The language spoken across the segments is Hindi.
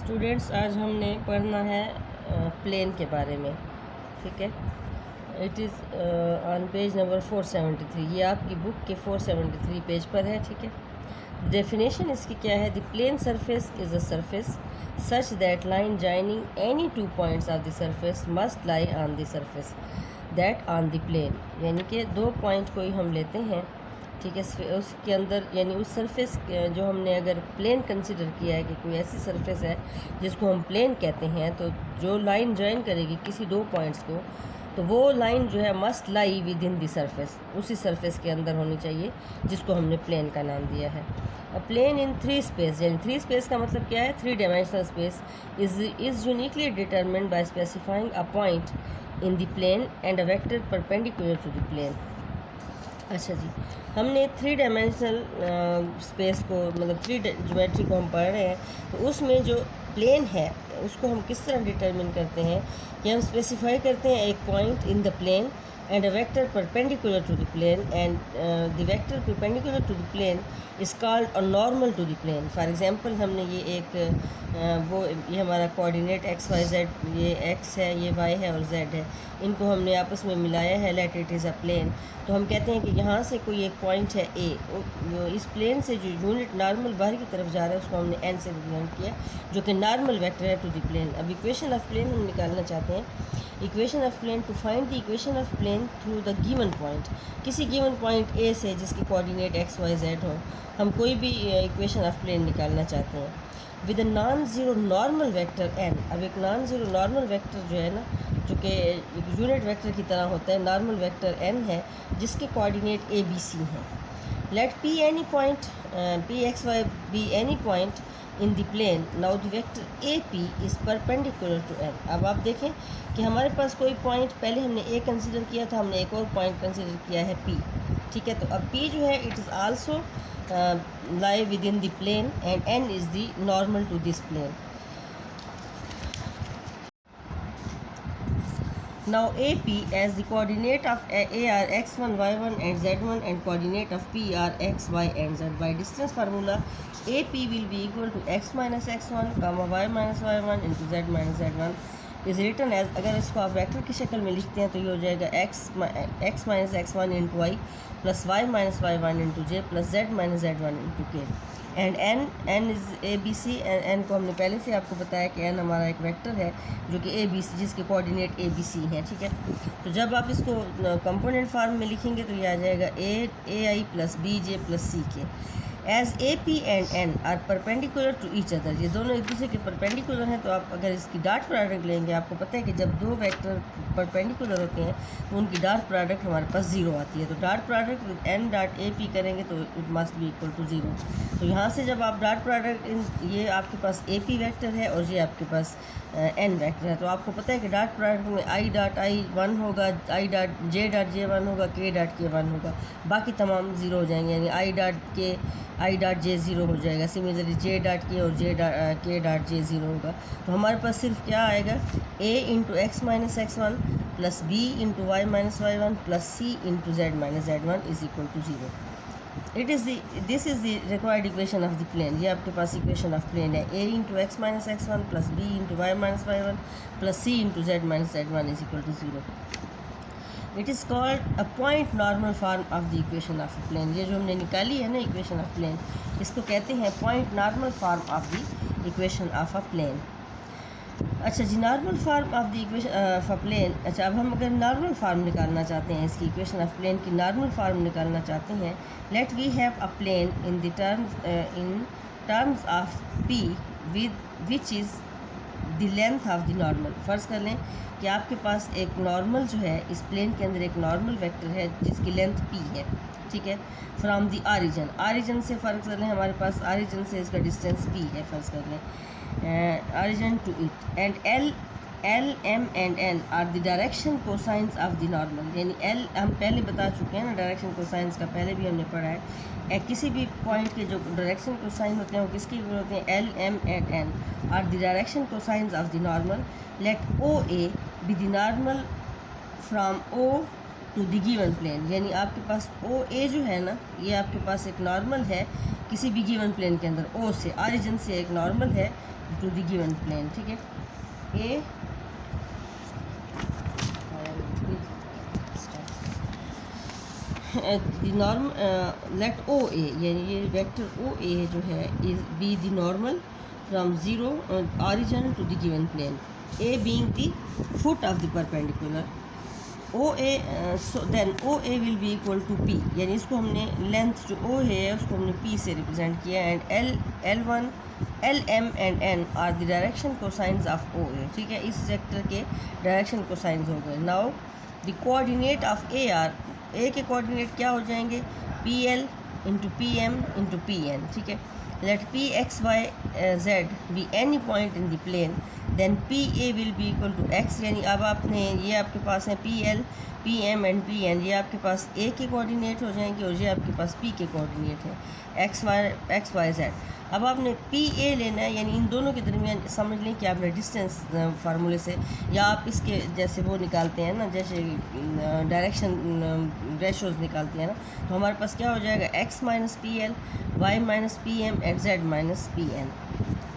स्टूडेंट्स, आज हमने पढ़ना है प्लेन के बारे में। ठीक है, it is on page number 473। ये आपकी बुक के 473 पेज पर है। ठीक है, डेफिनेशन इसकी क्या है? The plane surface is a surface such that line joining any two points of the surface must lie on the surface that on the plane. यानी कि दो पॉइंट कोई हम लेते हैं, ठीक है, उसके अंदर यानी उस सरफेस जो हमने अगर प्लेन कंसिडर किया है कि कोई ऐसी सरफेस है जिसको हम प्लेन कहते हैं, तो जो लाइन ज्वाइन करेगी किसी दो पॉइंट्स को, तो वो लाइन जो है must lie with in the surface, उसी सरफेस के अंदर होनी चाहिए जिसको हमने प्लेन का नाम दिया है। A plane in three space, यानी थ्री स्पेस का मतलब क्या है? Three dimensional space is uniquely determined by specifying a point in the plane and a vector perpendicular to the plane. अच्छा जी, हमने थ्री डायमेंशनल स्पेस को मतलब थ्री ज्योमेट्री को हम पढ़ रहे हैं, तो उसमें जो प्लेन है उसको हम किस तरह डिटरमिन करते हैं कि हम स्पेसिफाई करते हैं एक point in the plane and a vector perpendicular to the plane, and the vector perpendicular to the plane is called a normal to the plane. For example, हमने ये एक ये हमारा कोऑर्डिनेट एक्स वाई जेड, ये एक्स है, ये वाई है और जेड है, इनको हमने आपस में मिलाया है, let it is a plane. तो हम कहते हैं कि यहाँ से कोई एक पॉइंट है ए, इस प्लेन से जो यूनिट नॉर्मल बाहर की तरफ जा रहा है उसको हमने एन से रिप्रेजेंट किया, जो कि नॉर्मल वेक्टर है टू द प्लेन। अब इक्वेशन ऑफ प्लेन हम निकालना चाहते हैं। Equation of plane, to find the equation of plane through the given point, किसी गिवन पॉइंट ए से जिसकी कोऑर्डिनेट एक्स वाई जेड हो, हम कोई भी इक्वेशन ऑफ प्लेन निकालना चाहते हैं with a non zero normal vector N. अब एक नॉन ज़ीरो नॉर्मल वेक्टर जो है ना, जो कि यूनिट वेक्टर की तरह होता है, नॉर्मल वेक्टर एन है जिसके कोऑर्डिनेट ए बी सी हैं। Let P any point P X Y B any point in the plane, now the vector A P is perpendicular to N. अब आप देखें कि हमारे पास कोई पॉइंट, पहले हमने ए कंसिडर किया था, हमने एक और पॉइंट कंसिडर किया है पी। ठीक है, तो अब पी जो है it is also lie within the plane and N is the normal to this plane. Now AP as the coordinate of A are x1, y1 and z1 and coordinate of P are x, y and z. By distance formula, AP will be equal to x minus x1, y minus y1 into z minus z1 is written as, अगर इसको आप वेक्टर की शक्ल में लिखते हैं तो ये हो जाएगा x minus x1 into y plus y minus y1 into j plus z minus z1 into k and n is A B C. n को हमने पहले से आपको बताया कि n हमारा एक वेक्टर है जो कि ए बी सी, जिसके कोऑर्डिनेट ए बी सी हैं। ठीक है, तो जब आप इसको कंपोनेंट फॉर्म में लिखेंगे तो ये आ जाएगा A I plus B J plus C K. As A P and N are perpendicular to each other, ये दोनों एक दूसरे के परपेंडिकुलर हैं, तो आप अगर इसकी डॉट प्रोडक्ट लेंगे, आपको पता है कि जब दो वेक्टर परपेंडिकुलर होते हैं तो उनकी डॉट प्रोडक्ट हमारे पास ज़ीरो आती है। तो dot product with N dot A P करेंगे तो it must be equal to zero. तो यहाँ से जब आप डॉट प्रोडक्ट, ये आपके पास ए पी वैक्टर है और ये आपके पास एन वैक्टर है, तो आपको पता है कि डॉट प्रोडक्ट में आई डॉट आई वन होगा, आई डॉट जे वन होगा, के डॉट के वन होगा, बाकी तमाम ज़ीरो हो जाएंगे, यानी आई डॉट जे ज़ीरो हो जाएगा। सिमिलरली जे डॉट के और के डॉट जे ज़ीरो होगा। तो हमारे पास सिर्फ क्या आएगा? A into x minus x one plus b into y minus y one plus c into z minus z one is equal to zero. This is the required equation of the plane. ये आपके पास इक्वेशन ऑफ प्लेन है। A into x minus x one plus b into y minus y one plus c into z minus z one is equal to zero. It is called a point normal form of the equation of a plane. ये जो हमने निकाली है ना इक्वेशन ऑफ प्लेन, इसको कहते हैं point normal form of the equation of a plane. अच्छा जी, normal form of the equation of a plane. अच्छा, अब हम अगर नॉर्मल फार्म निकालना चाहते हैं, इसकी इक्वेशन ऑफ प्लेन की नॉर्मल फार्म निकालना चाहते हैं, let we have a plane in terms of P with which is the length of the normal. फ़र्ज़ कर लें कि आपके पास एक नॉर्मल जो है, इस प्लेन के अंदर एक नॉर्मल वेक्टर है जिसकी लेंथ पी है। ठीक है, फ्रॉम द ऑरिजिन से फ़र्ज़ कर लें, हमारे पास ऑरिजिन से इसका डिस्टेंस पी है, फ़र्ज़ कर लें origin to it, and L M and N are the direction cosines of the normal। यानी L हम पहले बता चुके हैं ना, डायरेक्शन कोसाइंस का पहले भी हमने पढ़ा है। किसी भी पॉइंट के जो डायरेक्शन कोसाइन होते हैं वो किसके इक्वल होते हैं? L M and N are the direction cosines of the normal। let OA be the normal from O to the given plane. यानी आपके पास ओ ए जो है ना, ये आपके पास एक नॉर्मल है किसी भी गिवन प्लेन के अंदर, ओ से ऑरिजिन से एक नॉर्मल है टू द गिवन प्लेन, ठीक है। A the norm let O A, यानी ये वेक्टर ओ ए जो है is be the normal from zero origin to the given plane, A being the foot of the perpendicular O A, so then O A will be equal to P, यानी इसको हमने लेंथ जो ओ है उसको हमने पी से रिप्रेजेंट किया, and L1 LM and N are the direction cosines of O A, ठीक है। इस वेक्टर के डायरेक्शन कोसाइंस हो गए। Now the coordinate of A are, A के कोऑर्डिनेट क्या हो जाएंगे, PL into PM into PN, ठीक है। Let P X Y Z be any point in the plane, then PA will be equal to X, यानी अब आपने ये आपके पास है PL PM एंड PN, ये आपके पास A के कोऑर्डिनेट हो जाएंगे और ये आपके पास P के कोऑर्डिनेट है X Y Z। अब आपने PA लेना है, यानी इन दोनों के दरमियान समझ लें कि आपने डिस्टेंस फार्मूले से, या आप इसके जैसे वो निकालते हैं ना, जैसे डायरेक्शन रेशोज़ निकालते हैं ना, तो हमारे पास क्या हो जाएगा, X minus PL, Y minus PM and Z minus PN।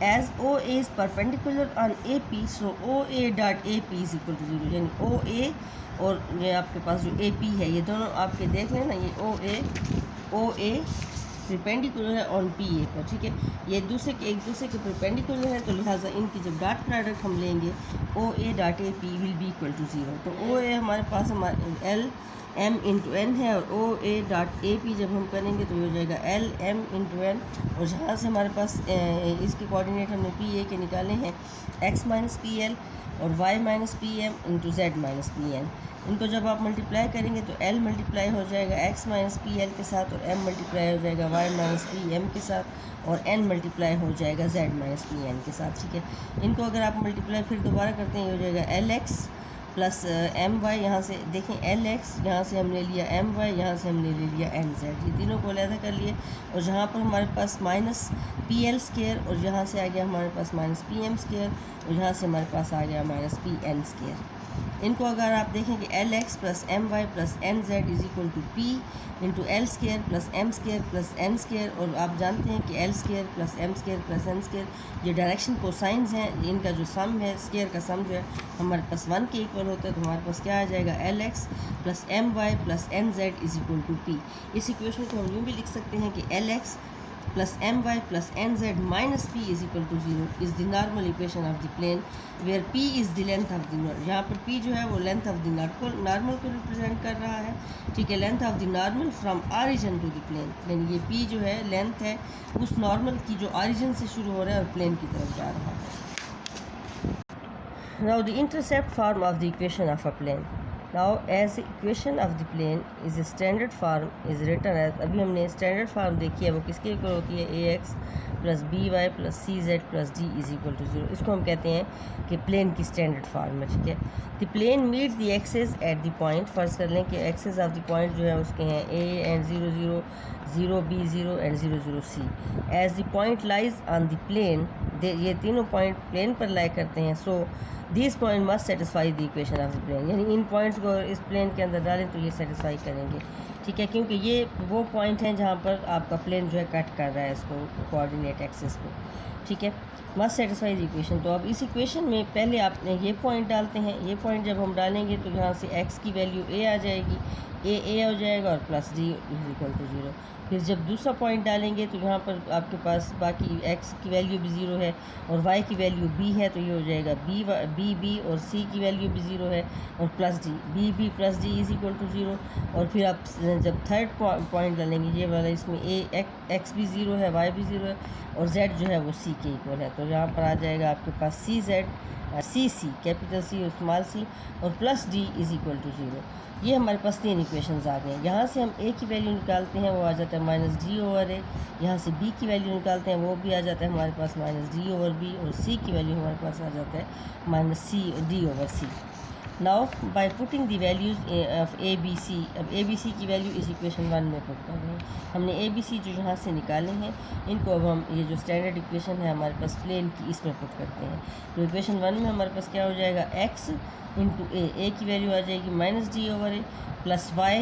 As O A is perpendicular on AP, so OA dot AP is equal to 0, यानी OA और ये आपके पास जो AP है, ये दोनों आपके देख लें ना, ये OA परपेंडिकुलर है ऑन PA पर, ठीक है। ये एक दूसरे के परपेंडिकुलर है, तो लिहाजा इनकी जब डॉट प्रोडक्ट हम लेंगे OA dot AP will be equal to 0। तो OA हमारे पास LM इंटू N है, और OA डॉट AP जब हम करेंगे तो ये हो जाएगा LM इंटू N, और जहाँ से हमारे पास इसके कोऑर्डिनेट हमने PA के निकाले हैं X माइनस PL और Y minus PM into Z minus PN। इनको जब आप मल्टीप्लाई करेंगे तो L मल्टीप्लाई हो जाएगा X माइनस PL के साथ, और M मल्टीप्लाई हो जाएगा Y माइनस PM के साथ, और N मल्टीप्लाई हो जाएगा Z माइनस PN के साथ, ठीक है। इनको अगर आप मल्टीप्लाई फिर दोबारा करते हैं, ये हो जाएगा LX प्लस MY, यहाँ से देखें LX, यहाँ से हमने लिया MY, यहाँ से हमने ले लिया NZ, ये तीनों को अलग कर लिए, और जहाँ पर हमारे पास माइनस PL स्क्वायर, और यहाँ से आ गया हमारे पास माइनस PM स्क्वायर, और यहाँ से हमारे पास आ गया माइनस PN स्क्वायर। इनको अगर आप देखें कि LX plus MY plus NZ is equal to P into L square plus M square plus N square, और आप जानते हैं कि L square plus M square plus N square ये डायरेक्शन कोसाइंस हैं, इनका जो सम है स्क्वायर का सम जो है हमारे पास 1 के इक्वल होता है, तो हमारे पास क्या आ जाएगा, LX plus MY plus NZ is equal to P। इस इक्वेशन को हम यूँ भी लिख सकते हैं कि LX plus my plus nz minus p is equal to 0 is the normal equation of the plane where p is the length of the normal। यहाँ पर p जो है वो लेंथ ऑफ द नॉर्मल को रिप्रेजेंट कर रहा है, ठीक है, length of the normal from origin to the plane, यानी ये p जो है लेंथ है उस नॉर्मल की जो ऑरिजिन से शुरू हो रहा है और प्लेन की तरफ जा रहा है। Now the intercept form of the equation of a plane. Now as equation of the plane is standard form is written as, अभी हमने स्टैंडर्ड फार्म देखी है, वो किसके इक्वल होती है, AX plus BY plus CZ plus D is equal to 0। इसको हम कहते हैं कि प्लेन की स्टैंडर्ड फार्म है, ठीक है। The plane meet the axes at the point, फर्ज कर लें कि एक्सेस ऑफ द पॉइंट जो है उसके हैं A and 0 0 0 B 0 and 0 0 C। As the point lies on the plane, ये तीनों पॉइंट प्लेन पर लाई करते हैं, so this point must satisfy the equation of the plane, यानी इन पॉइंट्स को इस प्लेन के अंदर डालें तो ये सेटिस्फाई करेंगे, ठीक है, क्योंकि ये वो पॉइंट हैं जहाँ पर आपका प्लेन जो है कट कर रहा है इसको कोऑर्डिनेट एक्सिस को, ठीक है, मस्ट सेटिस्फाई द इक्वेशन। तो अब इस इक्वेशन में पहले आपने ये पॉइंट डालते हैं, ये पॉइंट जब हम डालेंगे तो यहाँ से x की वैल्यू a आ जाएगी, a हो जाएगा और plus d is equal to 0। फिर जब दूसरा पॉइंट डालेंगे तो यहाँ पर आपके पास बाकी x की वैल्यू भी 0 है और y की वैल्यू b है, तो ये हो जाएगा b और c की वैल्यू भी 0 है और plus d, b plus d is equal to 0। और फिर आप जब थर्ड पॉइंट डालेंगे ये वाला, इसमें x भी 0 है, y भी 0 है और z जो है वो c के इक्वल है, तो यहाँ पर आ जाएगा आपके पास CC कैपिटल C और स्मॉल c और plus d is equal to 0। ये हमारे पास तीन इक्वेशंस आ गए हैं। यहाँ से हम a की वैल्यू निकालते हैं, वो आ जाता है माइनस d ओवर a, यहाँ से b की वैल्यू निकालते हैं, वो भी आ जाता है हमारे पास माइनस d ओवर b, और c की वैल्यू हमारे पास आ जाता है minus d over c। Now by putting the values of a b c, अब a b c की वैल्यू इस इक्वेशन 1 में पुट कर रहे हैं हमने। a b c जो यहाँ से निकाले हैं इनको अब हम ये जो स्टैंडर्ड इक्वेशन है हमारे पास प्लेन की, इसमें पुट करते हैं। तो इक्वेशन 1 में हमारे पास क्या हो जाएगा, x इंटू a की वैल्यू आ जाएगी minus d over a plus y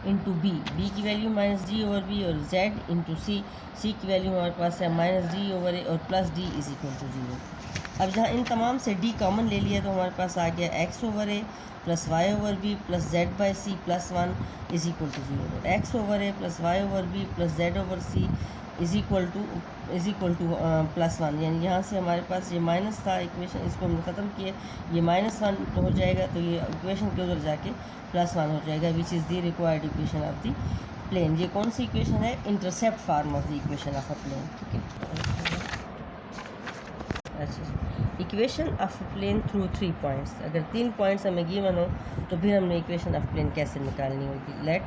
into b की value minus d over b, और जेड इंटू सी की वैल्यू हमारे पास है माइनस डी ओवर ए और plus D is equal to 0। अब जहाँ इन तमाम से डी कॉमन ले लिया तो हमारे पास आ गया X over A plus Y over B plus Z by C plus 1 is equal to 0। X over A plus Y over B plus Z over C is equal to plus 1, यानी यहाँ से हमारे पास ये माइनस था इक्वेशन, इसको हमने ख़त्म किया, ये -1 हो जाएगा तो ये इक्वेशन के उधर जाके +1 हो जाएगा, which is the required equation of the plane. ये कौन सी इक्वेशन है? Intercept form of the equation of a plane. ठीक है, अच्छा, equation of plane through 3 points. अगर 3 पॉइंट्स हमें गिवन हो तो फिर हमने इक्वेशन ऑफ प्लेन कैसे निकालनी होगी? Let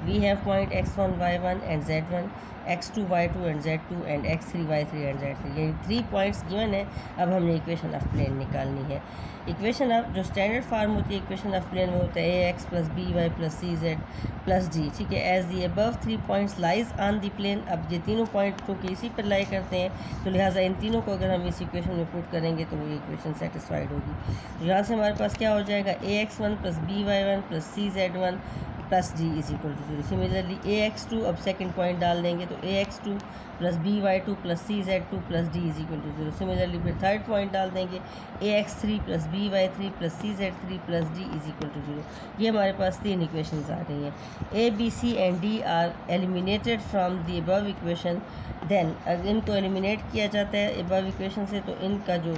we have point x1 y1 and z1, x2 y2 and z2 and x3 y3 and z3, यानी 3 पॉइंट्स गिवन है। अब हमने इक्वेशन ऑफ प्लेन निकालनी है। इक्वेशन ऑफ जो स्टैंडर्ड फार्म होती है इक्वेशन ऑफ प्लेन वो होता है ax plus B y plus सी जेड प्लस डी। ठीक है, as the above 3 points lies on the plane. अब ये तीनों पॉइंट क्योंकि इसी पर लाई करते हैं तो लिहाजा इन तीनों को अगर हम इस इक्वेशन में पुट करेंगे तो वो इक्वेशन सेटिस्फाइड होगी। तो यहाँ से हमारे पास क्या हो जाएगा? ax1 plus B Y one plus C Z one plus D is equal to 0। Similarly ax2, अब सेकंड पॉइंट डाल देंगे तो ax2 plus B Y two plus C Z two plus D is equal to 0। Similarly फिर थर्ड पॉइंट डाल देंगे ax3 plus B Y three plus C Z three plus D is equal to 0। ये हमारे पास 3 इक्वेशंस आ रही हैं। ए B C and D are eliminated from the above equation. Then अगर इनको एलिमिनेट किया जाता है अबव इक्वेशन से तो इनका जो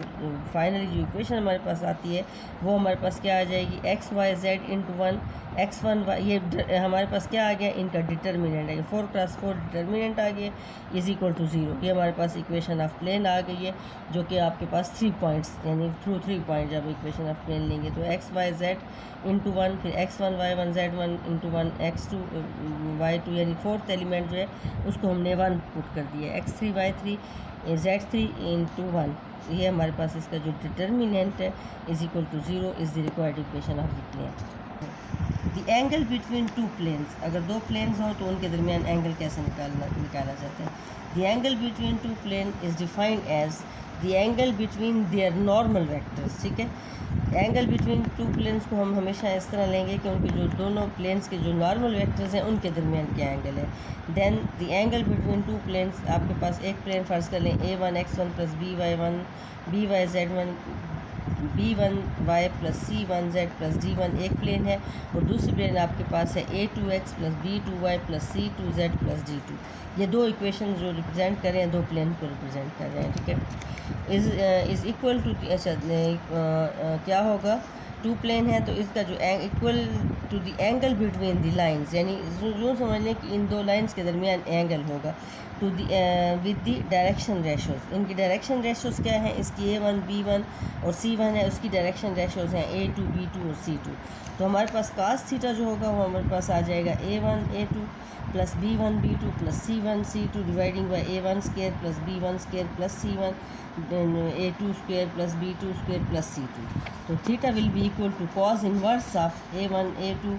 फाइनली जो इक्वेशन हमारे पास आती है वो हमारे पास क्या आ जाएगी? X Y Z into 1 x1 ये हमारे पास क्या आ गया? इनका डिटर्मिनेंट आ गया, 4x4 डिटर्मिनेंट आ गया इज इक्वल टू 0। ये हमारे पास इक्वेशन ऑफ प्लेन आ गई है जो कि आपके पास 3 पॉइंट्स यानी थ्रू 3 पॉइंट जब इक्वेशन ऑफ प्लेन लेंगे तो एक्स वाई जेड इंटू 1, फिर x1 y1 z1 into 1 x2 y2, यानी फोर्थ एलिमेंट जो है उसको हमने 1 पुट कर दिया, x3 y3 z3 इंटू 1। ये हमारे पास इसका जो डिटर्मिनेंट है is equal to 0 is the required equation of the plane. The angle between 2 planes, अगर 2 प्लेन्स हों तो उनके दरमियान एंगल कैसे निकाला जाता है? The angle between 2 plane is defined as the angle between their normal vectors. ठीक है, एंगल बिटवीन 2 प्लेन्स को हम हमेशा इस तरह लेंगे कि उनके जो दोनों प्लेन्स के जो नॉर्मल वेक्टर्स हैं उनके दरमियान क्या एंगल है। Then the angle between 2 planes, आपके पास एक प्लेन फ़र्ज़ कर लें a1 x1 plus b1 by z1 b1 y plus c1 z plus d1 एक प्लेन है, और दूसरी प्लेन आपके पास है a2x plus b2 y plus c2 z plus d2। ये 2 इक्वेशन जो रिप्रेजेंट कर रहे हैं 2 प्लेन को रिप्रेजेंट कर रहे हैं। ठीक है, इज़ इक्वल टू, अच्छा क्या होगा? 2 प्लेन है तो इसका जो equal to the angle between the lines, यानी जो समझ लें कि इन 2 लाइंस के दरमियान एंगल होगा to the with the direction ratios. इनकी डायरेक्शन रेशोज़ क्या है? इसकी a1 b1 और c1 है, उसकी डायरेक्शन रेशोज़ हैं a2 b2 और c2। तो हमारे पास cos थीटा जो होगा वो हमारे पास आ जाएगा a1 a2 plus b1 b2 plus c1 c2 dividing by a1 square plus b1 square plus c1 a2 square plus b2 square plus c2। तो theta will be equal to cos inverse of a1 a2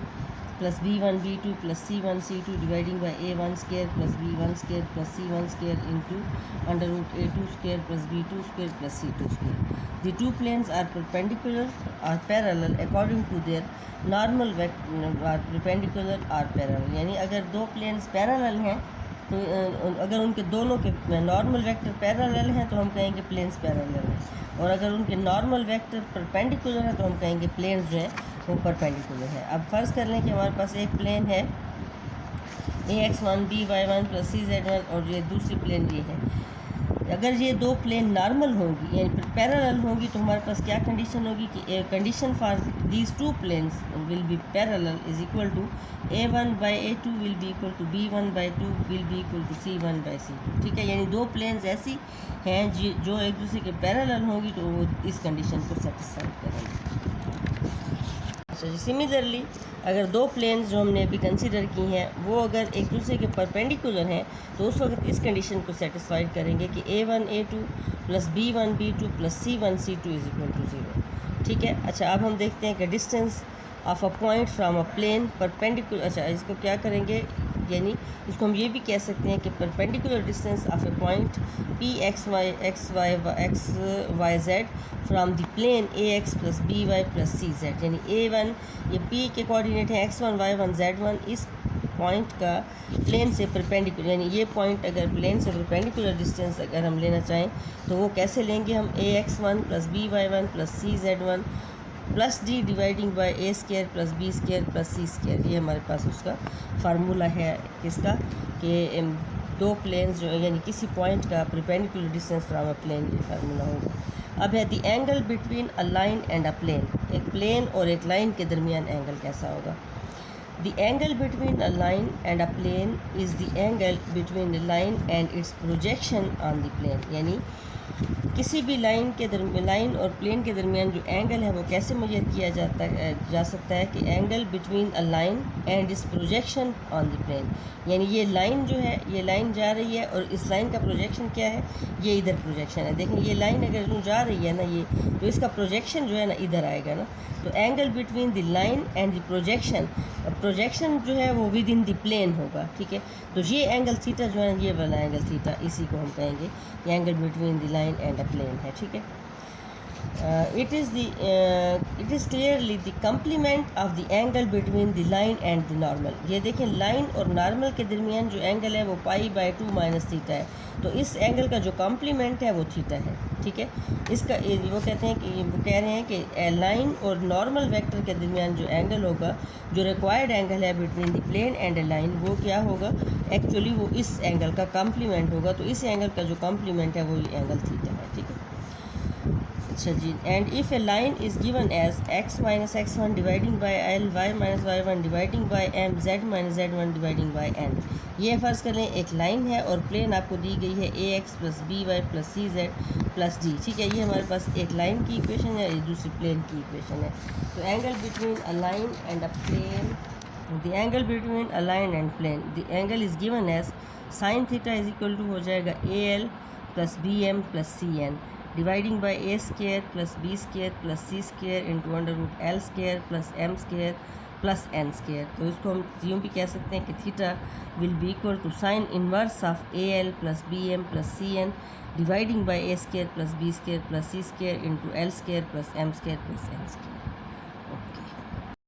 plus b1 b2 plus c1 c2 dividing by a1 square plus b1 square plus c1 square into under root a2 square plus b2 square plus c2 square. The 2 planes are perpendicular or parallel according to their normal are perpendicular or parallel, यानी अगर 2 planes parallel हैं तो अगर उनके दोनों के नॉर्मल वेक्टर पैरेलल हैं तो हम कहेंगे प्लेन्स पैरेलल हैं, और अगर उनके नॉर्मल वेक्टर परपेंडिकुलर हैं तो हम कहेंगे प्लेन्स जो हैं वो परपेंडिकुलर है। अब फ़र्ज़ कर लें कि हमारे पास एक प्लेन है ax1 by1 प्लस cz1 और ये दूसरी प्लेन ये है। अगर ये 2 प्लेन नॉर्मल होंगी यानी पैरेलल होंगी तो हमारे पास क्या कंडीशन होगी कि condition for these 2 planes will be parallel is equal to a1 by a2 will be equal to b1 by 2 will be equal to c1 by c2। ठीक है, यानी 2 प्लेन्स ऐसी हैं जो एक दूसरे के पैरेलल होंगी तो वो इस कंडीशन को सेटिस्फाई करेंगे। अच्छा जी, सिमिलरली अगर 2 प्लेन्स जो हमने अभी कंसीडर की हैं वो अगर एक दूसरे के परपेंडिकुलर हैं तो उस वक्त इस कंडीशन को सेटिस्फाइड करेंगे कि a1 a2 plus b1 b2 plus c1 c2 is equal to 0। ठीक है, अच्छा अब हम देखते हैं कि distance of a point from a plane perpendicular. अच्छा, इसको क्या करेंगे, यानी इसको हम ये भी कह सकते हैं कि perpendicular distance of A point p x y z from the plane ax plus by plus c z, यानी a1 ये p के कोऑर्डिनेट है x1 y1 z1, इस पॉइंट का प्लेन से परपेंडिकुलर, यानी ये पॉइंट अगर प्लेन से परपेंडिकुलर डिस्टेंस अगर हम लेना चाहें तो वो कैसे लेंगे हम, ax1 plus by1 plus cz1 plus D dividing by A square plus B square plus C square. ये हमारे पास उसका फार्मूला है किसका, कि दो प्लेन्स जो यानी किसी पॉइंट का perpendicular distance from a plane, ये फार्मूला होगा। अब है the angle between a line and a plane, एक प्लेन और एक लाइन के दरमियान एंगल कैसा होगा। The angle between a line and a plane is the angle between the line and its projection on the plane, यानी किसी भी लाइन के लाइन और प्लेन के दरमियान जो एंगल है वो कैसे मेजर किया जा सकता है कि angle between a line and इस प्रोजेक्शन ऑन द प्लेन, यानी ये लाइन जो है, ये लाइन जा रही है और इस लाइन का प्रोजेक्शन क्या है, ये इधर प्रोजेक्शन है। देखें ये लाइन अगर यूँ जा रही है ना, ये तो इसका प्रोजेक्शन जो है ना इधर आएगा ना, तो angle between the line and the projection, projection जो है वो विद इन द प्लेन होगा, ठीक है। तो ये एंगल थीटा जो है, ये वाला एंगल थीटा, इसी को हम कहेंगे angle between the line and a plane है, ठीक है। It is clearly the complement of the angle between the line and the normal. ये देखें लाइन और नॉर्मल के दरमियान जो एंगल है वो π/2 माइनस थीटा है, तो इस एंगल का जो कम्प्लीमेंट है वो थीटा है, ठीक है। इसका वो कहते हैं कि वो कह रहे हैं कि लाइन और नॉर्मल वेक्टर के दरमियान जो एंगल होगा, जो रिक्वायर्ड एंगल है between the plane and a line, वो क्या होगा, एक्चुअली वो इस एंगल का कम्प्लीमेंट होगा। तो इस एंगल का जो कम्प्लीमेंट है वो ये एंगल थीटा है, ठीक है। अच्छा जी, and if a line is given as x minus x1 dividing by l, y minus y1 dividing by m, z minus z1 dividing by n। ये फ़र्ज़ कर लें एक लाइन है और प्लेन आपको दी गई है ax plus by plus cz plus d, ठीक है। ये हमारे पास एक लाइन की इक्वेशन है, ये दूसरी प्लेन की इक्वेशन है। तो angle between a line and a plane, the angle between a line and plane, the angle is given as sine theta is equal to हो जाएगा al plus bm plus cn dividing by A square plus B square plus C square into √l square plus m square plus n square. तो इसको हम यूँ भी कह सकते हैं कि theta will be equal to sine inverse of al plus bm plus cn dividing by A square plus B square plus C square into l square plus m square plus n square.